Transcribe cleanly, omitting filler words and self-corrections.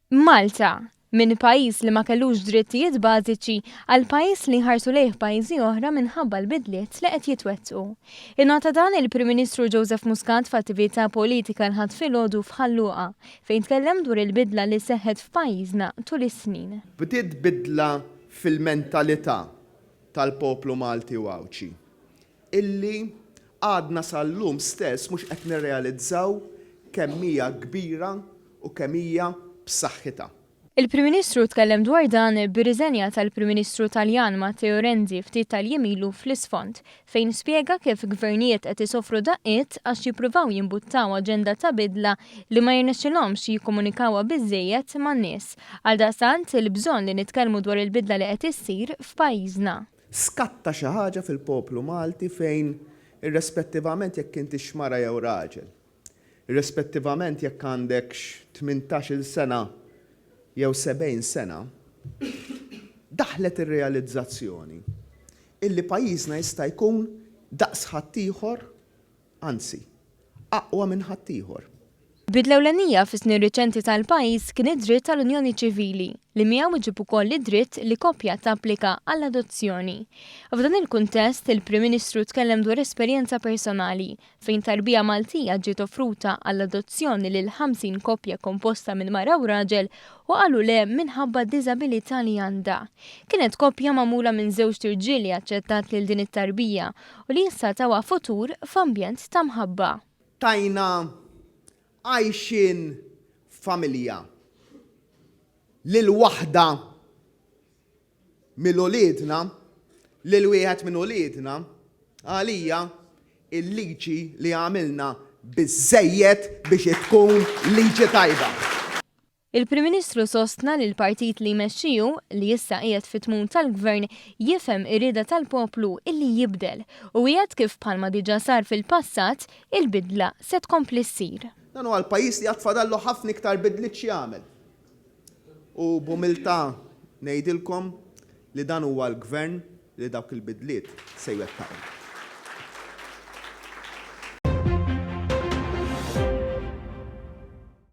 Malta, minn pajjiż li ma kellux drittijiet bażiċi għal pajjiż li ħarsu lejh pajjiżi oħra minħabba l-bidliet li qed jitwettqu. Innota dan il-Prim Ministru Joseph Muscat f'attività politika nħadd filgħodu f'Ħalluqa fejn tkellem dwar il-bidla li seħħet f'pajjiżna tul is-snin. Bdiet bidla fil-mentalità tal-poplu Malti u Awċi illi għadna sal-lum stess mhux qed nirrealizzaw kemm hija kbira u kemm hija b'saħħitha. Il-Prim Ministru tkellem dwar dan bir-riżenja tal-Prim Ministru Taljan Matteo Renzi ftit tal-jiem ilu fl-isfond fejn spjega kif gvernijiet qed isofru daqqiet għax jippruvaw jimbuttaw aġenda ta' bidla li ma jirnexxilhomx jikkomunikawha biżżejjed man-nies. Għaldaqstant il-bżonn li nitkellmu dwar il-bidla li qed issir f'pajjiżna. Skatta xi ħaġa fil-poplu Malti fejn irrispettivament jekk inti xmara jew raġel, irrispettivament jekk għandekx 18-il sena jew 70 sena, daħlet ir-realizzazzjoni illi pajjiżna jista' jkun daqs ħaddieħor, anzi, aqwa minn ħaddieħor. Bidla ewlenija fis-snin riċenti tal-pajjiż kien id-dritt tal-Unjoni Ċivili li miegħu iġib ukoll id-dritt li koppja tapplika għall-adozzjoni. F'dan il-kuntest il-Prim Ministru tkellem dwar esperjenza personali fejn tarbija Maltija ġiet offruta għall-adozzjoni lil 50 koppja komposta minn mara u raġel u qalu le minħabba d-diżabilità li għandha. Kienet koppja magħmula minn żewġ tirġiel li aċċettat lil din it-tarbija u li issa tawha futur f'ambjent ta' mħabba. Tajna għajxin familja lil waħda mill-uliedna, lil wieħed minn uliedna, għalija il-liġi li għamilna biżżejjed biex tkun liġi tajba. Il-Prim Ministru sostna li l-partit li jmexxiju li issa qiegħed fit-tmum tal-Gvern jifhem ir-rieda tal-poplu illi jibdel u qiegħed kif bħalma diġà sar fil-passat il-bidla se tkompli ssir. Dan huwa l-pajjiż li qatt fadallu ħafna iktar bidliet x'jagħmel. U b'umiltà ngħidilkom li dan huwa l-gvern li dawk il-bidliet se jwettaqhom.